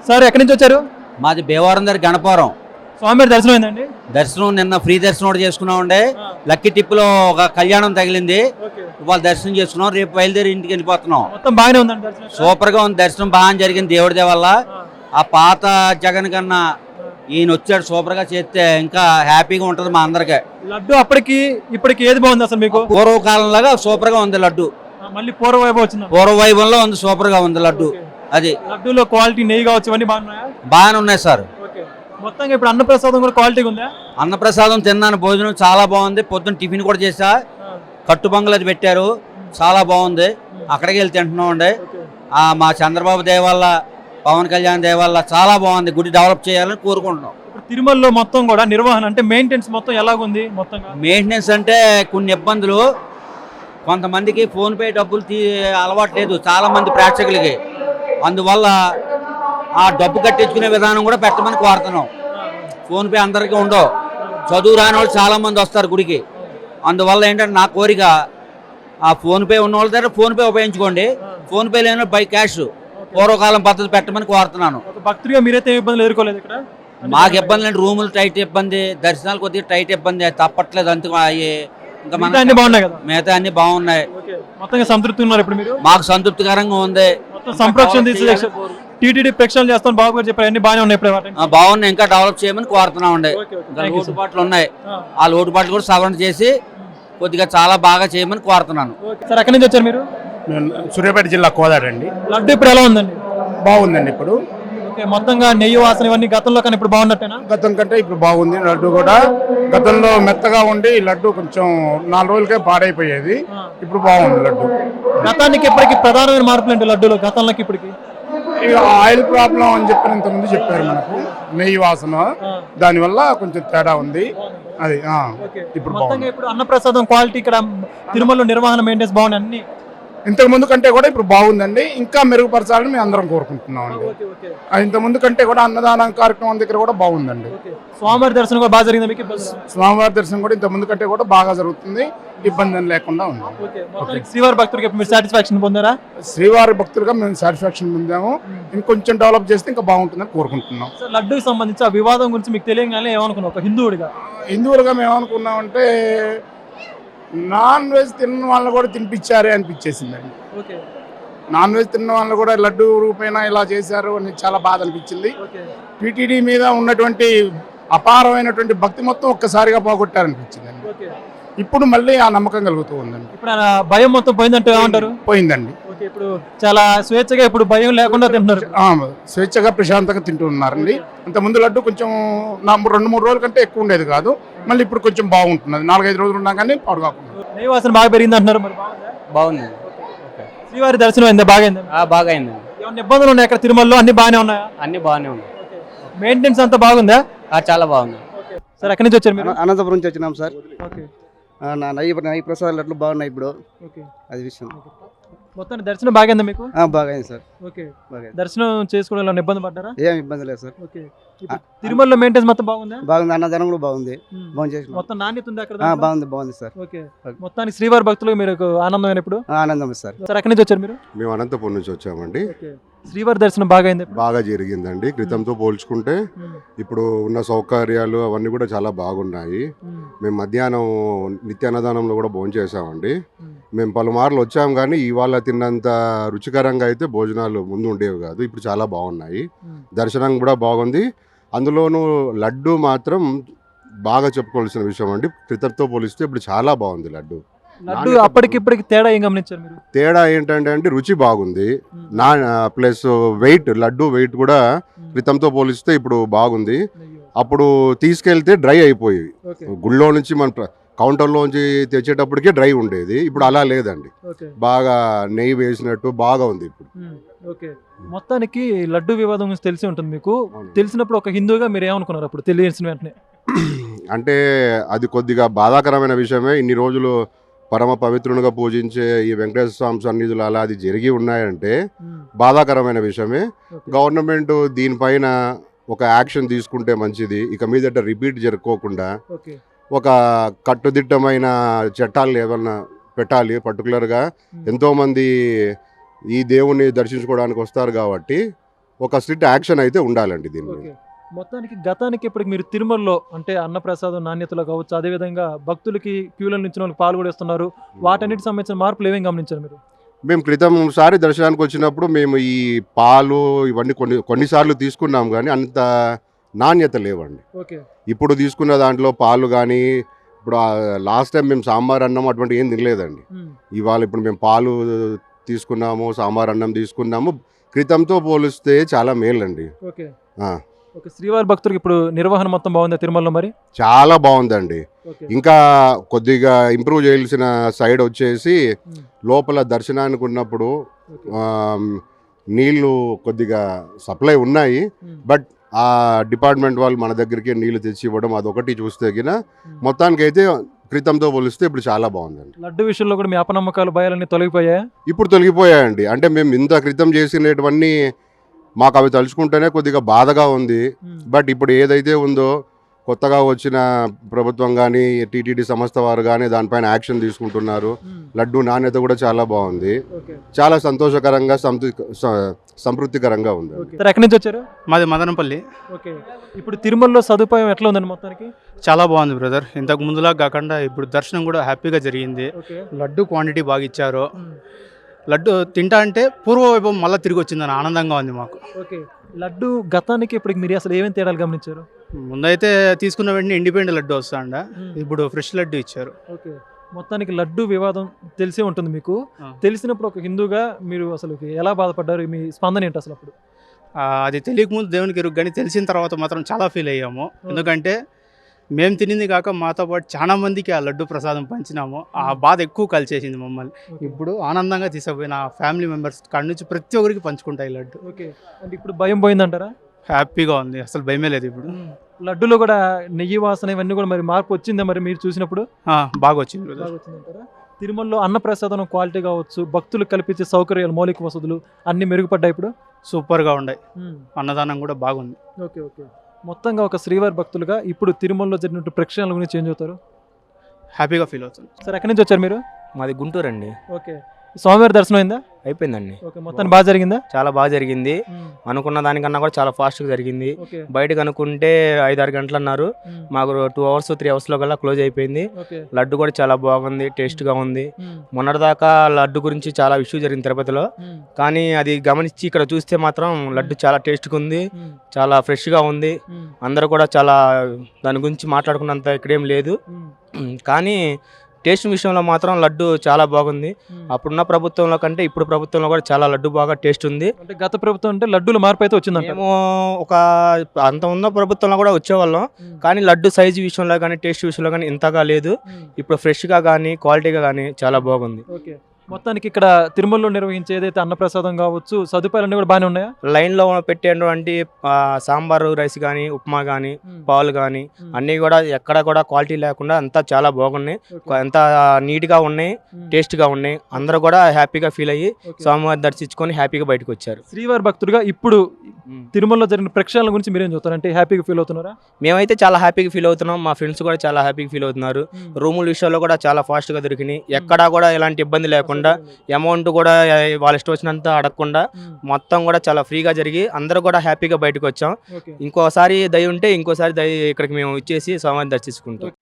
Sir ఎక్కడి నుంచి వచ్చారు? మాది భీమవరం దగ్గర గణపవరం. స్వామివారి దర్శనం అయిందండి? దర్శనం నిన్న ఫ్రీ దర్శనం కూడా చేసుకున్నామండి. లక్కీ టిప్లో ఒక కళ్యాణం తగిలింది, ఇవాళ దర్శనం చేసుకున్నాం. రేపు బయలుదేరి ఇంటికి వెళ్ళిపోతున్నాం. మొత్తం బాగానే ఉందండి దర్శనం? సూపర్ గా ఉంది, దర్శనం బాగా జరిగింది దేవుడి దయ వల్ల. ఆ పాత జగన్ కన్నా ఈయన వచ్చాడు, సూపర్ గా చేస్తే ఇంకా హ్యాపీగా ఉంటది మా అందరికి. లడ్డు అప్పటికి ఇప్పటికి ఏది బాగుంది అసలు మీకు? పూర్వకాలం లాగా సూపర్ గా ఉంది లడ్డు. మళ్ళీ పూర్వ వైభవం వచ్చింది? పూర్వ వైభవంలో ఉంది, సూపర్ గా ఉంది లడ్డు. అది లడ్డూలో క్వాలిటీ నెయ్యి కావచ్చు, ఇవన్నీ బాగున్నాయా? బాగానే ఉన్నాయి సార్. మొత్తంగా ఇప్పుడు అన్నప్రసాదం కూడా క్వాలిటీగా ఉందా? అన్నప్రసాదం తిన్నాను, భోజనం చాలా బాగుంది. పొద్దున్న టిఫిన్ కూడా చేసా, కట్టు పొంగల్ అది పెట్టారు, చాలా బాగుంది. అక్కడికి వెళ్ళి తింటున్నాం అండి. మా చంద్రబాబు దయ వల్ల, పవన్ కళ్యాణ్ దయ వల్ల చాలా బాగుంది. గుడి డెవలప్ చేయాలని కోరుకుంటున్నాం. తిరుమలలో మొత్తం కూడా నిర్వహణ అంటే మెయింటెనెన్స్ మొత్తం ఎలాగుంది? మొత్తంగా మెయింటెనెన్స్ అంటే కొన్ని ఇబ్బందులు, కొంతమందికి ఫోన్పే డబ్బులు అలవాటు లేదు చాలా మంది ప్రేక్షకులకి. అందువల్ల ఆ డబ్బు కట్టించుకునే విధానం కూడా పెట్టమని కోరుతున్నాం. ఫోన్పే అందరికీ ఉండవు, చదువు రాని వాళ్ళు చాలా మంది వస్తారు గుడికి. అందువల్ల ఏంటంటే నా కోరిక, ఆ ఫోన్పే ఉన్న వాళ్ళ దగ్గర ఫోన్పే ఉపయోగించుకోండి, ఫోన్పే లేని బై క్యాష్ పూర్వకాలం పద్ధతి పెట్టమని కోరుతున్నాను. భక్తుడిగా మీరైతే ఇబ్బందులు ఎదుర్కోలేదు ఇక్కడ? మాకు ఇబ్బంది లేదు, రూములు టైట్ ఇబ్బంది, దర్శనాలు కొద్దిగా టైట్ ఇబ్బంది, తప్పట్లేదు అంతే. ఇంకా మిగతా అన్ని బాగున్నాయి కదా? మిగతా అన్ని బాగున్నాయి. మొత్తంగా సంతృప్తి ఉన్నారు ఇప్పుడు మీరు? మాకు సంతృప్తికరంగా ఉంది. సంప్రోక్షణ టీటీడీ ప్రక్షాళన చేస్తాను బాబు గారు చెప్పారు, అన్ని బాగానే ఉన్నాయి ఇప్పుడు? బాగున్నాయి, ఇంకా డెవలప్ చేయమని కోరుతున్నాం అండి. లోటుపాట్లు ఉన్నాయి, ఆ లోటుపాట్లు కూడా సవరణ చేసి కొద్దిగా చాలా బాగా చేయమని కోరుతున్నాను. సార్ ఎక్కడి నుంచి వచ్చారు మీరు? సూర్యాపేట జిల్లా కోదాడండి. లడ్డు ఇప్పుడు ఎలా ఉందండి? బాగుందండి ఇప్పుడు. మొత్తంగా నెయ్యి వాసన ఇవన్నీ గతంలో కానీ ఇప్పుడు బాగున్నట్టేనా? గతం కంటే ఇప్పుడు బాగుంది. లడ్డు కూడా గతంలో మెత్తగా ఉండి లడ్డు కొంచెం 4 రోజులకే పాడైపోయేది, ఇప్పుడు బాగుంది లడ్డు. గతానికి ఇప్పటికి ప్రధానమైన మార్పులు ఏంటి లడ్డూలో గతంలోకి ఇప్పటికి? ఇక ఆయిల్ ప్రాబ్లం అని చెప్పి ఇంతకుముందు చెప్పారు మనకు, నెయ్యి వాసన, దానివల్ల కొంచెం తేడా ఉంది. అది ఇప్పుడు బాగుంది. ఇప్పుడు అన్నప్రసాదం క్వాలిటీ ఇక్కడ తిరుమలలో నిర్వహణ మెయింటెనెన్స్ బాగుంది, అన్ని ఇంతకు ముందు కంటే కూడా ఇప్పుడు బాగుందండి. ఇంకా మెరుగుపరచాలని మేము అందరం కోరుకుంటున్నాం అండి. ఇంత ముందు కంటే కూడా అన్నదానం కార్యక్రమం దగ్గర కూడా బాగుందండి. స్వామివారి దర్శనం కూడా బాగా జరిగింది మీకు? స్వామివారి దర్శనం కూడా ఇంత ముందు కంటే కూడా బాగా జరుగుతుంది, ఇబ్బంది లేకుండా ఉంది. శ్రీవారి భక్తులకి మీరు సాటిస్ఫాక్షన్ పొందారా? శ్రీవారి భక్తులుగా మేము సాటిస్ఫాక్షన్ పొందాము. ఇంకొంచెం డెవలప్ చేస్తే ఇంకా బాగుంటుందని కోరుకుంటున్నాం. లడ్డూకి సంబంధించి ఆ వివాదం గురించి మీకు తెలియగానే ఏమనుకున్నాం ఒక హిందువుడిగా? హిందువులుగా మేము ఏమనుకున్నామంటే, నాన్ వెజ్ తిన్న వాళ్ళని కూడా తినిపించారే అనిపించేసిందండి. నాన్ వెజ్ తిన్న వాళ్ళని కూడా లడ్డు రూపేణా ఇలా చేశారు అని చాలా బాధ అనిపించింది. టీటీడీ మీద ఉన్నటువంటి అపారమైనటువంటి భక్తి మొత్తం ఒక్కసారిగా పోగొట్టారనిపించిందండి. ఇప్పుడు మళ్ళీ ఆ నమ్మకం కలుగుతూ ఉందండి. ఇప్పుడు భయం మొత్తం పోయిందంటే ఏమంటారు? పోయిందండి. ఇప్పుడు చాలా స్వేచ్ఛగా ఇప్పుడు భయం లేకుండా తింటున్నారు. స్వేచ్ఛగా ప్రశాంతంగా తింటూ ఉన్నారండి. అంత ముందు లడ్డు కొంచెం 2-3 రోజుల కంటే ఎక్కువ ఉండేది కాదు, మళ్ళీ ఇప్పుడు కొంచెం బాగుంటున్నది. 4-5 రోజులు ఉన్నా కానీ పాడు కాకుండా. నెయ్యి వాసన బాగా పెరిగింది అంటున్నారు, మరి బాగుంది. శ్రీవారి దర్శనం అయిందా? బాగా అయింది? బాగా అయిందండి. ఏమైనా ఇబ్బందులు ఉన్నాయి అక్కడ తిరుమలలో? అన్ని బాగానే ఉన్నాయా? అన్ని బాగానే ఉన్నాయి. మెయింటెనెన్స్ అంతా బాగుందా? చాలా బాగుంది. సార్ ఎక్కడి నుంచి వచ్చారు మీరు? అనంతపురం నుంచి వచ్చినాం సార్. నెయ్యి ప్రసాదాలు అట్లు బాగున్నాయి ఇప్పుడు, అది విషయం. మొత్తం దర్శనం బాగైందా మీకు? బాగా అయింది సార్. దర్శనం చేసుకోవడం ఇబ్బంది పడ్డారా? ఏం ఇబ్బంది లేదు సార్. తిరుమలలో మెయింటెనెన్స్ మొత్తం బాగుందా? బాగుంది, అన్నదానం కూడా బాగుంది. మొత్తం నాణ్యత ఉంది అక్కడ? బాగుంది సార్. మొత్తానికి శ్రీవారి భక్తులు మీరు ఆనందమైన ఇప్పుడు? ఆనందం సార్. సార్ ఎక్కడి నుంచి వచ్చారు మీరు? మేము అనంతపురం నుంచి వచ్చామండి. శ్రీవారి దర్శనం బాగా అయింది? బాగా జరిగిందండి. క్రితంతో పోల్చుకుంటే ఇప్పుడు ఉన్న సౌకర్యాలు అవన్నీ కూడా చాలా బాగున్నాయి. మేము మధ్యాహ్నం నిత్య అన్నదానంలో కూడా భోజనం చేసామండి. మేము పలుమార్లు వచ్చాము, కానీ ఇవాళ తిన్నంత రుచికరంగా అయితే భోజనాలు ముందు ఉండేవి కాదు, ఇప్పుడు చాలా బాగున్నాయి. దర్శనం కూడా బాగుంది. అందులోనూ లడ్డు మాత్రం బాగా చెప్పుకోవాల్సిన విషయం అండి. క్రితంతో పోలిస్తే ఇప్పుడు చాలా బాగుంది లడ్డు. లడ్డు అప్పటికి ఇప్పటికి తేడా ఏం గమనించారు మీరు? తేడా ఏంటంటే అండి, రుచి బాగుంది. ప్లస్ వెయిట్, లడ్డు వెయిట్ కూడా క్రితంతో పోలిస్తే ఇప్పుడు బాగుంది. అప్పుడు తీసుకెళ్తే డ్రై అయిపోయేవి, గుళ్ళో నుంచి మన కౌంటర్లోంచి తెచ్చేటప్పటికే డ్రై ఉండేది, ఇప్పుడు అలా లేదండి. బాగా నెయ్యి వేసినట్టు బాగా ఉంది ఇప్పుడు. మొత్తానికి లడ్డు వివాదం గురించి తెలిసి ఉంటుంది మీకు. తెలిసినప్పుడు ఒక హిందూగా మీరు ఏమనుకున్నారు అప్పుడు తెలిసిన వెంటనే? అంటే అది కొద్దిగా బాధాకరమైన విషయమే. ఇన్ని రోజులు పరమ పవిత్రునిగా పూజించే ఈ వెంకటేశ్వర స్వామి సన్నిధులు అలా అది జరిగి ఉన్నాయంటే బాధాకరమైన విషయమే. గవర్నమెంట్ దీనిపైన ఒక యాక్షన్ తీసుకుంటే మంచిది. ఇక మీదట రిపీట్ జరుపుకోకుండా ఒక కట్టుదిట్టమైన చట్టాలు ఏమన్నా పెట్టాలి. పర్టికులర్గా ఎంతోమంది ఈ దేవుణ్ణి దర్శించుకోవడానికి వస్తారు కాబట్టి ఒక స్ట్రిక్ట్ యాక్షన్ అయితే ఉండాలండి దీని మీద. ఓకే. మొత్తానికి గతానికి ఇప్పటికి మీరు తిరుమలలో అంటే అన్నప్రసాదం నాణ్యతలో కావచ్చు, అదేవిధంగా భక్తులకి క్యూలో నుంచి వాళ్ళకి పాలు కూడా ఇస్తున్నారు, వాటన్నిటి సంబంధించిన మార్పులు ఏమేమి గమనించారు మీరు? మేము క్రితంసారి దర్శనానికి వచ్చినప్పుడు మేము ఈ పాలు ఇవన్నీ కొన్నిసార్లు తీసుకున్నాం కానీ అంత నాణ్యత లేవండి. ఓకే. ఇప్పుడు తీసుకున్న దాంట్లో పాలు కానీ ఇప్పుడు లాస్ట్ టైం మేము సాంబార్ అన్నం అటువంటి ఏం తినలేదండి. ఇవాళ ఇప్పుడు మేము పాలు తీసుకున్నాము, సాంబార్ అన్నం తీసుకున్నాము, క్రితంతో పోలిస్తే చాలా మేలండి. ఓకే. ఆ, ఓకే. శ్రీవారి భక్తులకు ఇప్పుడు నిర్వహణ మొత్తం బాగుందా తిరుమలలో మరి? చాలా బాగుందండి. ఓకే. ఇంకా కొద్దిగా ఇంప్రూవ్ చేయాల్సిన సైడ్ వచ్చేసి లోపల దర్శనానికి ఉన్నప్పుడు ఓకే. ఆ, నీళ్లు కొద్దిగా సప్లై ఉన్నాయి, బట్ ఆ డిపార్ట్మెంట్ వాళ్ళు మన దగ్గరికి నీళ్లు తెచ్చి ఇవ్వడం అదొకటి చూస్తే గిన మొత్తానికి అయితే క్రితంతో పోలిస్తే ఇప్పుడు చాలా బాగుందండి. లడ్డు విషయంలో కూడా మీ అపనమ్మకాలు భయాలన్నీ తొలగిపోయాయా? ఇప్పుడు తొలగిపోయాయండి. అంటే మేము ఇంత క్రితం చేసినటువన్నీ మాకు అవి తలుచుకుంటేనే కొద్దిగా బాధగా ఉంది. బట్ ఇప్పుడు ఏదైతే ఉందో కొత్తగా వచ్చిన ప్రభుత్వం కానీ టీటీడీ సంస్థ వారు కానీ దానిపైన యాక్షన్ తీసుకుంటున్నారు. లడ్డు నాణ్యత కూడా చాలా బాగుంది, ఓకే. చాలా సంతోషకరంగా సంతృప్తికరంగా ఉంది. ఓకే. సార్ ఎక్కడి నుంచి వచ్చారు? మాది మదనపల్లి. ఓకే. ఇప్పుడు తిరుమలలో సదుపాయం ఎట్లా ఉందండి మొత్తానికి? చాలా బాగుంది బ్రదర్. ఇంతకు ముందులా కాకుండా ఇప్పుడు దర్శనం కూడా హ్యాపీగా జరిగింది. ఓకే. లడ్డు క్వాంటిటీ బాగా ఇచ్చారు. లడ్డు తింటా అంటే పూర్వవైభవం మళ్ళీ తిరిగి వచ్చిందని ఆనందంగా ఉంది మాకు. ఓకే. లడ్డు గతానికి ఇప్పటికి మీరు అసలు ఏమేమి తేడాలు గమనించారు? ముందైతే తీసుకున్న వెంటనే ఇండిపెండెంట్ లడ్డు వస్తాండ, ఇప్పుడు ఫ్రెష్ లడ్డు ఇచ్చారు. ఓకే. మొత్తానికి లడ్డు వివాదం తెలిసే ఉంటుంది మీకు. ఆ. తెలిసినప్పుడు ఒక హిందూగా మీరు అసలు ఎలా బాధపడ్డారు? మీ స్పందన ఏంటి అసలు అప్పుడు? అది తెలియక ముందు దేవునికి ఎరుగు, కానీ తెలిసిన తర్వాత మాత్రం చాలా ఫీల్ అయ్యాము. ఎందుకంటే మేము తినింది కాక మాతో పాటు చాలా మందికి ఆ లడ్డు ప్రసాదం పంచినాము. ఆ బాధ ఎక్కువ కలిసేసింది మమ్మల్ని. ఇప్పుడు ఆనందంగా తీసుకుపోయిన ఫ్యామిలీ మెంబర్స్ కాడి నుంచి ప్రతి ఒక్కరికి పంచుకుంటాయి లడ్డు. ఓకే. అంటే ఇప్పుడు భయం పోయిందంటారా? హ్యాపీగా ఉంది, అసలు భయమే లేదు ఇప్పుడు. లడ్డులో కూడా నెయ్యి వాసన ఇవన్నీ కూడా మరి మార్పు వచ్చిందా మరి మీరు చూసినప్పుడు? బాగా వచ్చింది brother. బాగా వచ్చిందంటారా? తిరుమలలో అన్నప్రసాదం క్వాలిటీ కావచ్చు, భక్తులకు కల్పించే సౌకర్యాలు, మౌలిక వసతులు అన్ని మెరుగుపడ్డాయి ఇప్పుడు. సూపర్గా ఉన్నాయి. అన్నదానం కూడా బాగుంది. ఓకే. ఓకే. మొత్తంగా ఒక శ్రీవారి భక్తులుగా ఇప్పుడు తిరుమలలో జరిగినట్టు ప్రేక్షణల గురించి ఏం చెబుతారు? హ్యాపీగా ఫీల్ అవుతుంది. సార్ ఎక్కడి నుంచి వచ్చారు మీరు? మాది గుంటూరు అండి. ఓకే. స్వామివారి దర్శనం అయిందా? అయిపోయిందండి. ఓకే. మొత్తాన్ని బాగా జరిగిందా? చాలా బాగా జరిగింది. అనుకున్న దానికన్నా కూడా చాలా ఫాస్ట్గా జరిగింది. ఓకే. బయటకు అనుకుంటే 5-6 గంటలు అన్నారు, మాకు 2 అవర్స్ 3 అవర్స్లో కల్లా క్లోజ్ అయిపోయింది. ఓకే. లడ్డు కూడా చాలా బాగుంది, టేస్ట్గా ఉంది. మొన్నటిదాకా లడ్డు గురించి చాలా ఇష్యూ జరిగింది తిరుపతిలో, కానీ అది గమనించి ఇక్కడ చూస్తే మాత్రం లడ్డు చాలా టేస్ట్గా ఉంది, చాలా ఫ్రెష్గా ఉంది. అందరూ కూడా చాలా దాని గురించి మాట్లాడుకున్నంత ఇక్కడేం లేదు, కానీ టేస్ట్ విషయంలో మాత్రం లడ్డు చాలా బాగుంది. అప్పుడున్న ప్రభుత్వంలో కంటే ఇప్పుడు ప్రభుత్వంలో కూడా చాలా లడ్డు బాగా టేస్ట్ ఉంది. అంటే గత ప్రభుత్వం అంటే లడ్డూల మార్పు అయితే వచ్చిందంట. మేము ఒక అంత ఉన్న ప్రభుత్వంలో కూడా వచ్చేవాళ్ళం, కానీ లడ్డు సైజు విషయంలో కానీ టేస్ట్ విషయంలో కానీ ఇంతగా లేదు. ఇప్పుడు ఫ్రెష్గా కానీ క్వాలిటీగా కానీ చాలా బాగుంది. ఓకే. మొత్తానికి ఇక్కడ తిరుమలలో నిర్వహించే ఏదైతే అన్నప్రసాదం కావచ్చు, సదుపాయాలన్నీ కూడా బాగానే ఉన్నాయా? లైన్లో పెట్టేటువంటి సాంబారు రైస్ కానీ, ఉప్మా కానీ, పాలు కానీ అన్నీ కూడా ఎక్కడ కూడా క్వాలిటీ లేకుండా అంతా చాలా బాగున్నాయి, అంతా నీట్గా ఉన్నాయి, టేస్ట్గా ఉన్నాయి. అందరూ కూడా హ్యాపీగా ఫీల్ అయ్యి స్వామివారి దర్శించుకొని హ్యాపీగా బయటకు వచ్చారు. శ్రీవారి భక్తుడిగా ఇప్పుడు తిరుమలలో జరిగిన ప్రేక్షణల గురించి మీరేం చెప్తారు? అంటే హ్యాపీగా ఫీల్ అవుతున్నారా? మేమైతే చాలా హ్యాపీగా ఫీల్ అవుతున్నాం, మా ఫ్రెండ్స్ కూడా చాలా హ్యాపీగా ఫీల్ అవుతున్నారు. రూముల విషయంలో కూడా చాలా ఫాస్ట్గా దొరికినాయి, ఎక్కడా కూడా ఎలాంటి ఇబ్బంది లేకుండా, అమౌంట్ కూడా వాళ్ళ ఇష్టం వచ్చినంత అడగకుండా మొత్తం కూడా చాలా ఫ్రీగా జరిగి అందరూ కూడా హ్యాపీగా బయటకు వచ్చాం. ఇంకోసారి దయ ఉంటే ఇంకోసారి దయ ఇక్కడికి మేము ఇచ్చేసి స్వామివారిని దర్శించుకుంటాం.